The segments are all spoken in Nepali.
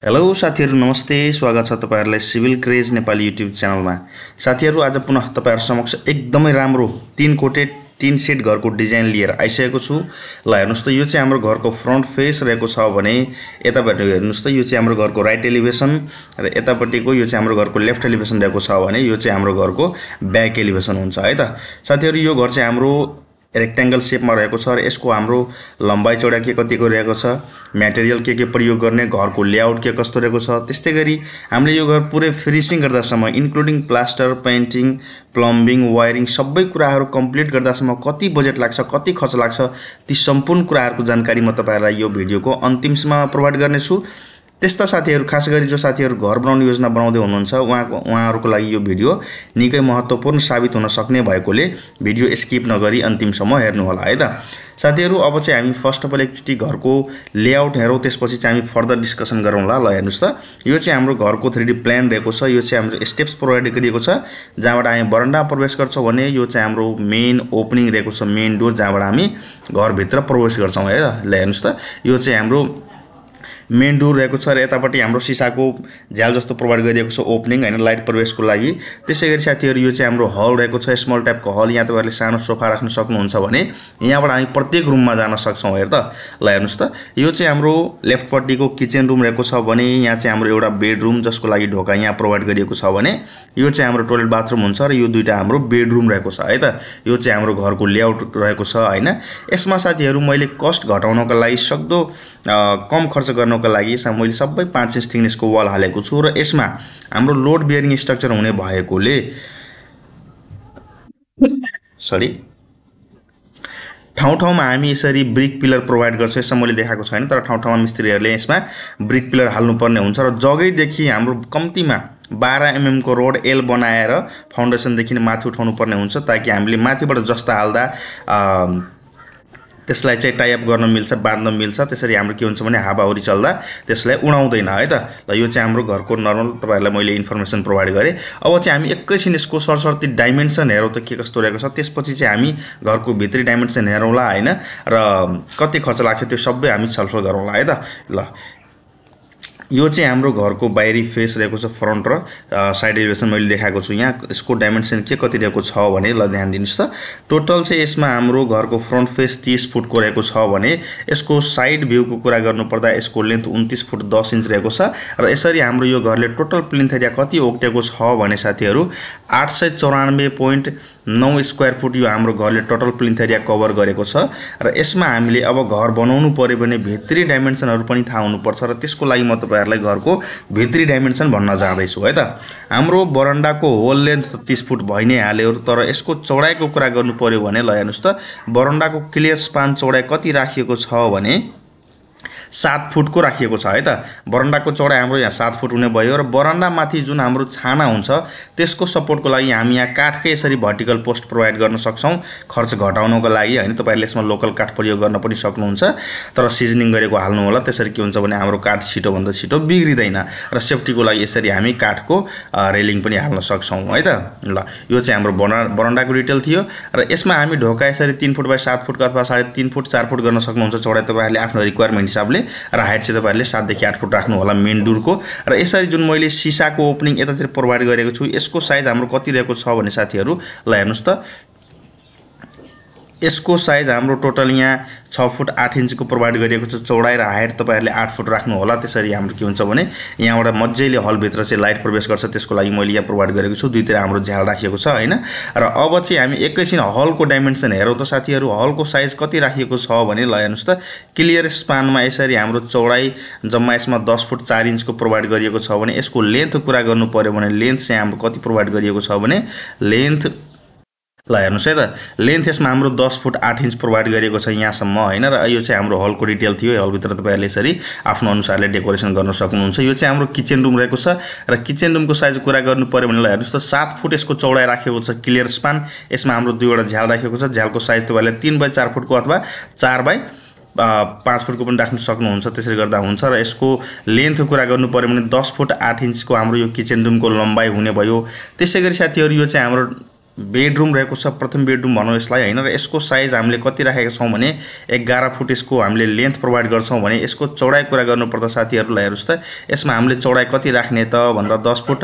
हेलो साथीहरु नमस्ते स्वागत छ तपाईहरुलाई सिभिल क्रेज नेपाली युट्युब च्यानलमा। साथीहरु आज पुनः तपाईहरु समक्ष एकदमै राम्रो तीन कोटेड तीन सेट घरको डिजाइन लिएर आइसकेको छु। ल हेर्नुस् त यो चाहिँ हाम्रो घरको फ्रन्ट फेस रहेको छ भने यताबाट हेर्नुस् त यो चाहिँ हाम्रो घरको राइट एलिभेसन र यतापट्टिको यो चाहिँ हाम्रो घरको लेफ्ट एलिभेसन रहेको छ भने यो चाहिँ हाम्रो घरको ब्याक एलिभेसन हुन्छ है त। साथीहरु यो घर चाहिँ हाम्रो रेक्टेंगल शेपमा रहेको छ र यसको हाम्रो लम्बाई चौडाइ के कतिको रहेको छ, मटेरियल के प्रयोग गर्ने, घरको लेआउट के कस्तो रहेको छ, त्यस्तै गरी हामीले यो घर पुरै फिनिशिङ गर्दासम्म including plaster, painting, plumbing, wiring सबै कुराहरू कम्प्लिट गर्दासम्म कति बजेट लाग्छ, कति खर्च लाग्छ, ती सम्पूर्ण कुराहरूको जानकारी म तपाईहरुलाई यो भिडियोको अन्तिमसम्म प्रोवाइड गर्नेछु। त्यस्ता साथीहरु खास गरी जो साथीहरु घर बनाउने योजना बनाउँदै हुनुहुन्छ उहाँहरुको लागि यो भिडियो निकै महत्त्वपूर्ण साबित हुन सक्ने भएकोले भिडियो स्किप नगरी अन्तिमसम्म हेर्नु होला है त। साथीहरु अब चाहिँ हामी फर्स्ट अफ अल एकचोटी घरको लेआउट हेरौं, त्यसपछि चाहिँ हामी फर्दर डिस्कसन गरौँला। ल हेर्नुस् त यो चाहिँ हाम्रो घरको 3D प्लान रहेको छ। यो चाहिँ हाम्रो स्टेप्स प्रोवाइड गरिएको छ जहाँबाट हामी बरन्डा प्रवेश गर्छौं भने यो चाहिँ हाम्रो मेन ओपनिङ रहेको छ, मेन डोर जहाँबाट हामी घर भित्र प्रवेश गर्छौं है त। ल हेर्नुस् त यो चाहिँ हाम्रो मेन डोर रहेको छ र यतापट्टि हाम्रो सिसाको झ्याल जस्तो प्रोवाइड गरिएको छ ओपनिङ हैन लाइट प्रवेशको लागि। त्यसैगरी साथीहरु यो चाहिँ हाम्रो हल रहेको छ, स्मल टाइपको हल। यहाँ तपाईहरुले सानो सोफा राख्न सक्नुहुन्छ भने यहाँबाट हामी प्रत्येक रुममा जान सक्छौं हेर त। ल हेर्नुस् त यो चाहिँ हाम्रो लेफ्टपट्टिको किचन रुम रहेको छ भने यहाँ चाहिँ हाम्रो एउटा बेडरुम जसको लागि ढोका यहाँ प्रोवाइड गरिएको छ भने यो चाहिँ हाम्रो टोयलेट बाथरुम हुन्छ र यो दुईटा हाम्रो बेडरुम रहेको छ है त। यो चाहिँ हाम्रो घरको लेआउट रहेको छ हैन। यसमा साथीहरु मैले कस्ट घटाउनको लागि सक्दो कम खर्च गर्न को लागि मैले सबै 5 इंच थिकनेसको वाल हालेको छु र यसमा हाम्रो लोड बियरिङ स्ट्रक्चर हुने भएकोले ठाउँ-ठाउँमा हामी यसरी ब्रिक पिलर प्रोवाइड गर्छ। यसमा मैले देखाएको छैन तर ठाउँ-ठाउँमा मिस्त्रीहरुले यसमा ब्रिक पिलर हाल्नु पर्ने हुन्छ र जगैदेखि हाम्रो कम्तीमा 12 mm को रोड एल बनाएर फाउन्डेसनदेखि माथि उठाउनु पर्ने हुन्छ ताकि हामीले माथिबाट जस्ता हाल्दा त्यसलाई चाहिँ टाइ अप गर्न मिल्छ, बाँध्न मिल्छ। त्यसरी हाम्रो के हुन्छ भने हावाहुरी चल्दा त्यसलाई उडाउँदैन है त। ल यो चाहिँ हाम्रो घरको नर्मल तपाईहरुलाई मैले इन्फर्मेसन प्रोवाइड गरे। अब चाहिँ हामी एकैछिन यसको सरसर्ती डाइमेन्सन हेरौँ त के कस्तो रहेको छ, त्यसपछि चाहिँ हामी घरको भित्री डाइमेन्सन हेरौँला हैन र कति खर्च लाग्छ त्यो सबै हामी छलफल गरौँला है त। ल यो चाहिँ हाम्रो घरको बाहिरी फेस रहेको छ, फ्रन्ट र साइड एलिभेसन मैले देखाएको छु। यहाँ यसको डाइमेन्सन के कति रहेको छ भने ल ध्यान दिनुस् त। टोटल चाहिँ यसमा हाम्रो घरको फ्रन्ट फेस 30 फुटको रहेको छ भने यसको साइड भ्यूको कुरा गर्नुपर्दा यसको लेन्थ 29 फुट 10 इन्च रहेको छ र यसरी हाम्रो यो घरले टोटल प्लिन्थ एरिया कति ओक्टेको छ भने साथीहरु 894.9 स्क्वायर फुट यो हाम्रो घरले टोटल प्लिन्थ एरिया कभर गरेको छ। र यसमा हामीले अब घर बनाउनु पर्यो भने भित्री डाइमेन्सनहरु पनि थाहा हुनुपर्छ र त्यसको लागि म तपाईहरुलाई घरको भित्री डाइमेन्सन भन्न जाँदै छु है त। हाम्रो बरन्डाको होल लेन्थ 30 फुट भइ नै हाल्यो तर यसको चौडाइको कुरा गर्नु पर्यो भने ल हेर्नुस् त बरन्डाको क्लियर स्पान चौडाइ कति राखिएको छ भने 7 फुटको राखिएको छ है त। बरन्डाको चौडाइ हाम्रो यहाँ 7 फुट हुने भयो र बरन्डा माथि जुन हाम्रो छाना हुन्छ त्यसको सपोर्टको लागि हामी यहाँ काठकै यसरी भर्टिकल पोस्ट प्रोवाइड गर्न सक्छौं खर्च घटाउनको लागि हैन। तपाईहरुले यसमा लोकल काठ प्रयोग गर्न पनि सक्नुहुन्छ तर सिजनिङ गरेको हाल्नु होला। त्यसरी के हुन्छ भने हाम्रो काठ छिटो भन्दा छिटो बिग्रिदैन र सेफ्टीको लागि यसरी हामी काठको रेलिङ पनि हाल्न सक्छौं है त। ल यो चाहिँ हाम्रो बरन्डाको डिटेल थियो र यसमा हामी ढोका यसरी 3 फुट बाइ 7 फुट अथवा 3.5 फुट 4 फुट गर्न सक्नुहुन्छ चौडाइ तपाईहरुले आफ्नो रिक्वायरमेन्ट हिसाबले र हाइट चाहिँ तपाईहरुले 7 देखि 8 फुट राख्नु होला मेन डोरको। र यसरी जुन मैले सिसाको ओपनिङ यतातिर प्रोवाइड गरेको छु यसको साइज हाम्रो कति रहेको छ भने साथीहरु ल हेर्नुस् त यसको साइज हाम्रो टोटल यहाँ 6 फुट 8 इन्चको प्रोवाइड गरिएको छ चौडाइ र हाइट तपाईहरुले 8 फुट राख्नु होला। त्यसरी हाम्रो के हुन्छ भने यहाँबाट मज्जैले हल भित्र चाहिँ लाइट प्रवेश गर्छ त्यसको लागि मैले यहाँ प्रोवाइड गरेको छु। दुईतिर हाम्रो झ्याल राखिएको छ हैन। र अब चाहिँ हामी एकैछिन हलको डाइमेन्सन हेरौँ त साथीहरु हलको साइज कति राखिएको छ भने ल हेर्नुस् त क्लियर स्पानमा यसरी हाम्रो चौडाइ जम्मा यसमा 10 फुट 4 इन्चको प्रोवाइड गरिएको छ भने यसको लेन्थ कुरा गर्नु पर्यो भने लेन्थ चाहिँ हाम्रो कति प्रोवाइड गरिएको छ भने लेन्थ ल हेर्नुस् है त लेन्थ यसमा हाम्रो 10 फुट 8 इन्च प्रोवाइड गरिएको छ यहाँसम्म हैन। र यो चाहिँ हाम्रो हलको डिटेल थियो। हल भित्र तपाईहरुले यसरी आफ्नो अनुसारले डेकोरेसन गर्न सक्नुहुन्छ। यो चाहिँ हाम्रो किचन रुम रहेको छ र किचन रुमको साइज कुरा गर्नु पर्यो भने ल हेर्नुस् त 7 फुट यसको चौडाइ राखेको छ क्लियर स्पान। यसमा हाम्रो दुईवटा झ्याल राखेको छ। झ्यालको साइज तपाईहरुले 3 बाइ 4 फुटको अथवा 4 बाइ 5 फुटको पनि राख्न सक्नुहुन्छ। त्यसरी गर्दा हुन्छ र यसको लेन्थ कुरा गर्नु पर्यो भने 10 फुट 8 इन्चको हाम्रो यो किचन रुमको लम्बाइ हुने भयो। त्यसैगरी साथीहरु यो चाहिँ हाम्रो बेडरुम रहेको छ, प्रथम बेडरुम भनौँ यसलाई हैन। र यसको साइज हामीले कति राखेका छौँ भने 11 फुट यसको हामीले लेन्थ प्रोभाइड गर्छौँ भने यसको चौडाइ कुरा गर्नुपर्दा साथीहरूलाई हेर्नुहोस् त, यसमा हामीले चौडाइ कति राख्ने त भन्दा 10 फुट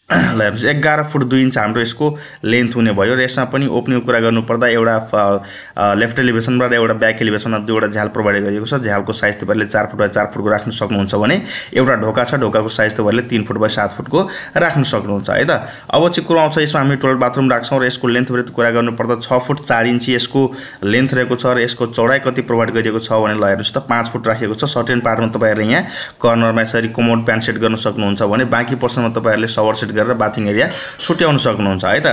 ल हेर्नुहोस् 11 फुट 2 इन्च हाम्रो यसको लेन्थ हुने भयो। र यसमा पनि ओपनिङको कुरा गर्नुपर्दा एउटा लेफ्ट एलिभेसनमा र एउटा ब्याक एलिभेसनमा दुईवटा झ्याल प्रोभाइड गरिएको छ। झ्यालको साइज तपाईँहरूले 4 फुट बाइ 4 फुटको राख्न सक्नुहुन्छ भने एउटा ढोका छ, ढोकाको साइज तपाईँहरूले 3 फुट बाइ 7 फुटको राख्न सक्नुहुन्छ है त। अब चाहिँ कुरो आउँछ यसमा हामी टोयलेट बाथरुम राख्छौँ र यसको लेन्थ विरुद्ध कुरा गर्नुपर्दा 6 फुट 4 इन्च यसको लेन्थ रहेको छ। र यसको चौडाइ कति प्रोभाइड गरिएको छ भने ल हेर्नुहोस् त 5 फुट राखेको छ। सर्टेन पार्टमा तपाईँहरूले यहाँ कर्नरमा यसरी कमोड प्यान्ट सेट गर्न सक्नुहुन्छ भने बाँकी पोर्सनमा तपाईँहरूले सवर सेट गरेर बाथिङ एरिया छुट्याउन सक्नुहुन्छ है त।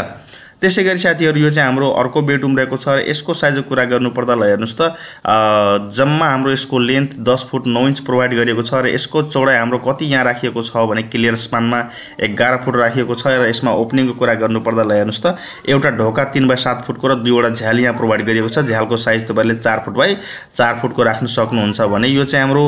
त्यसैगरी साथीहरु यो चाहिँ हाम्रो अर्को बेडरुम रहेको छ। र यसको साइजको कुरा गर्नुपर्दा ल हेर्नुहोस् त जम्मा हाम्रो यसको लेन्थ 10 फुट 9 इन्च प्रोभाइड गरिएको छ। र यसको चौडाइ हाम्रो कति यहाँ राखिएको छ भने क्लियर स्पानमा 11 फुट राखिएको छ। र यसमा ओपनिङको कुरा गर्नुपर्दा ल हेर्नुहोस् त एउटा ढोका 3 बाइ 7 फुटको र दुईवटा झ्याल यहाँ प्रोभाइड गरिएको छ। झ्यालको साइज तपाईँले 4 फुट बाइ 4 फुटको राख्न सक्नुहुन्छ भने यो चाहिँ हाम्रो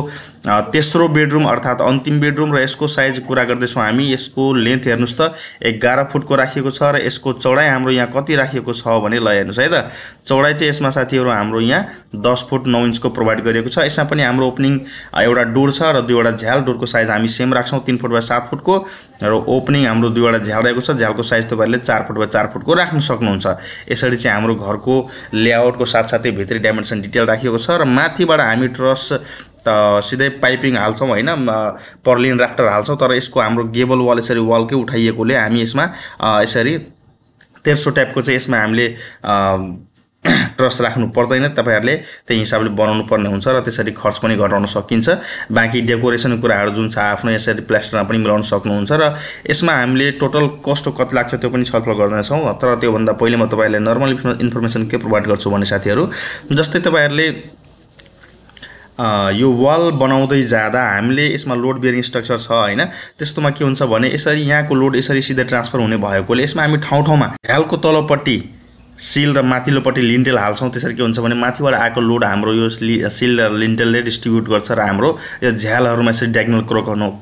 तेस्रो बेडरुम अर्थात् अन्तिम बेडरुम। र यसको साइज कुरा गर्दैछौँ हामी, यसको लेन्थ हेर्नुहोस् त 11 फुटको राखिएको छ। र यसको चौडाइ हाम्रो यहाँ कति राखिएको छ भने ल हेर्नुहोस् है त, चौडाइ चाहिँ यसमा साथीहरु हाम्रो यहाँ 10 फुट 9 इन्चको प्रोभाइड गरिएको छ। यसमा पनि हाम्रो ओपनिङ एउटा डोर छ र दुईवटा झ्याल। डोरको साइज हामी सेम राख्छौँ 3 फुट बाइ 7 फुटको र ओपनिङ हाम्रो दुईवटा झ्याल रहेको छ। झ्यालको साइज तपाईँहरूले 4 फुट बाइ 4 फुटको राख्न सक्नुहुन्छ। यसरी चाहिँ हाम्रो घरको लेआउटको साथसाथै भित्री डाइमेन्सन डिटेल राखिएको छ। र माथिबाट हामी ट्रस सिधै पाइपिङ हाल्छौँ हैन, पर्लिन राफ्टर हाल्छौँ। तर यसको हाम्रो गेबल वाल यसरी वालकै उठाइएकोले हामी यसमा यसरी तेर्सो टाइपको चाहिँ यसमा हामीले ट्रस राख्नु पर्दैन। तपाईहरुले त्यही हिसाबले बनाउनु पर्ने हुन्छ र त्यसरी खर्च पनि घटाउन सकिन्छ। बाँकी डेकोरेसन कुराहरु जुन छ आफ्नो यसरी प्लास्टरमा पनि मिलाउन सक्नुहुन्छ। र यसमा हामीले टोटल कस्ट कति लाग्छ त्यो पनि छलफल गर्नेछौँ। तर त्यो भन्दा पहिले म तपाईहरुलाई नर्मल इन्फर्मेसन के प्रोभाइड गर्छु भने साथीहरु, जस्तै तपाईहरुले यो वाल बनाउँदै जाँदा हामीले यसमा लोड बेरिङ स्ट्रक्चर छ हैन, त्यस्तोमा के हुन्छ भने यसरी यहाँको लोड यसरी सिधै ट्रान्सफर हुने भएकोले यसमा हामी ठाउँ-ठाउँमा झ्यालको तलपट्टि सिल र माथिल्लोपट्टि लिन्टेल हाल्छौँ। त्यसरी के हुन्छ भने माथिबाट आएको लोड हाम्रो यो सिल र लिन्टेलले डिस्ट्रिब्युट गर्छ र हाम्रो यो झ्यालहरुमा यसरी डायगोनल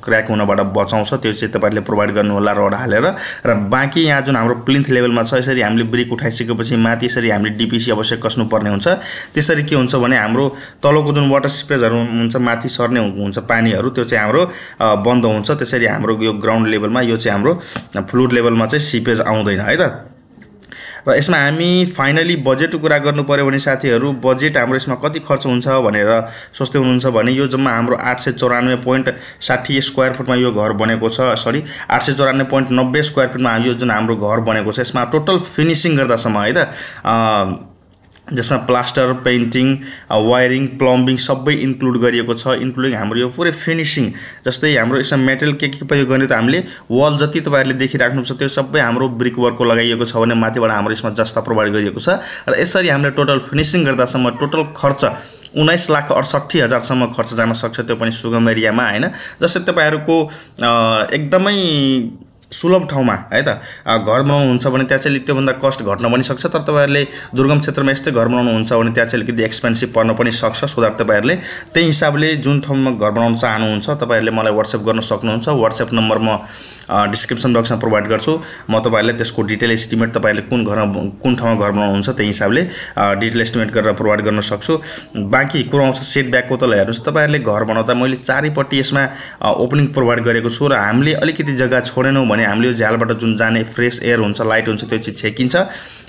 क्र्याक हुनबाट बचाउँछ। त्यो चाहिँ तपाईहरुले प्रोभाइड गर्नु होला रड हालेर। र बाँकी यहाँ जुन हाम्रो प्लिन्थ लेभलमा छ यसरी हामीले ब्रिक उठाइसकेपछि माथि यसरी हामीले डीपीसी अवश्य कस्नु पर्ने हुन्छ। त्यसरी के हुन्छ भने हाम्रो तलको जुन वाटर सिपेजहरु हुन्छ माथि सर्ने हुन्छ पानीहरु, त्यो चाहिँ हाम्रो बन्द हुन्छ। त्यसरी हाम्रो यो ग्राउन्ड लेभलमा यो चाहिँ हाम्रो फ्लोर लेभलमा चाहिँ सिपेज आउँदैन है त। र यसमा हामी फाइनली बजेटको कुरा गर्नु पर्यो भने साथीहरु बजेट हाम्रो यसमा कति खर्च हुन्छ भनेर सोच्दै हुनुहुन्छ भने यो जम्मा हाम्रो 894.60 स्क्वायर फुटमा यो घर बनेको छ। सरी 894.90 स्क्वायर फुटमा यो जुन हाम्रो घर बनेको छ यसमा टोटल फिनिशिङ गर्दासम्म है त, जसमा प्लास्टर पेन्टिङ वायरिङ प्लम्बिङ सबै इन्क्लुड गरिएको छ। इन्क्लुडिङ हाम्रो यो पुरै फिनिशिङ जस्तै हाम्रो यसमा मेटेरियल के प्रयोग गर्ने त हामीले वाल जति तपाईहरुले देखिराख्नुहुन्छ त्यो सबै हाम्रो ब्रिक वर्कको लगाइएको छ भने माथिबाट हाम्रो यसमा जस्ता प्रोभाइड गरिएको छ। र यसरी हामीले टोटल फिनिशिङ गर्दासम्म टोटल खर्च 19,68,000 सम्म खर्च जान सक्छ, त्यो पनि सुगम एरियामा हैन। जस्तै तपाईहरुको एकदमै सुलभ ठाउँमा है त घर बनाउनुहुन्छ भने त्यहाँ चाहिँ त्योभन्दा कस्ट घट्न पनि सक्छ। तर तपाईहरुले दुर्गम क्षेत्रमा यस्तै घर बनाउनुहुन्छ भने त्यहाँ चाहिँ अलिकति एक्सपेन्सिभ पर्न पनि सक्छ। सो दैट तपाईहरुले त्यही हिसाबले जुन ठाउँमा घर बनाउन चाहनुहुन्छ तपाईहरुले मलाई व्हाट्सएप गर्न सक्नुहुन्छ। व्हाट्सएप नम्बर म डिस्क्रिप्सन बक्समा प्रोभाइड गर्छु। म तपाईहरुलाई त्यसको डिटेल एस्टिमेट तपाईहरुले कुन ठाउँमा घर बनाउनुहुन्छ त्यही हिसाबले डिटेल एस्टिमेट गरेर प्रोभाइड गर्न सक्छु। बाँकी कुरा आउँछ सेट ब्याकको त हेर्नुस्, तपाईहरुले घर बनाउँदा मैले चारैपट्टि यसमा ओपनिङ प्रोभाइड गरेको छु र हामीले अलिकति जग्गा छोडेनौं भने हामीले यो झ्यालबाट जुन जाने फ्रेश एयर हुन्छ लाइट हुन्छ त्यो चाहिँ छेकिन्छ,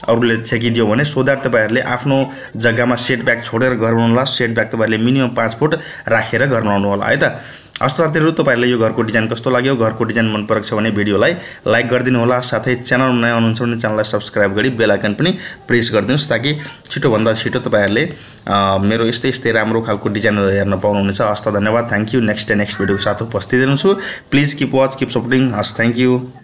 अरूले छेकिदियो भने। सो दैट तपाईहरुले आफ्नो जग्गामा सेट ब्याक छोडेर घर बनाउनु होला। सेट ब्याक तपाईहरुले मिनिमम 5 फुट राखेर घर बनाउनु होला है त। हस्त साथीहरु तपाईहरुले यो घरको डिजाइन कस्तो लाग्यो, घरको डिजाइन मन परेको छ भने भिडियोलाई लाइक गरिदिनु होला। साथै च्यानलमा नयाँ हुनुहुन्छ भने च्यानललाई सब्स्क्राइब गरी बेल आइकन पनि प्रेस गरिदिनुस् ताकि छिटो भन्दा छिटो तपाईहरुले मेरो यस्तै राम्रो खालको डिजाइनहरु हेर्न पाउनुहुनेछ। हस्त धन्यवाद, थ्यांक यू। नेक्स्ट भिडियोको साथ उपस्थित हुन्छु। Please keep watch, keep supporting. हस्त, थ्यांक यू।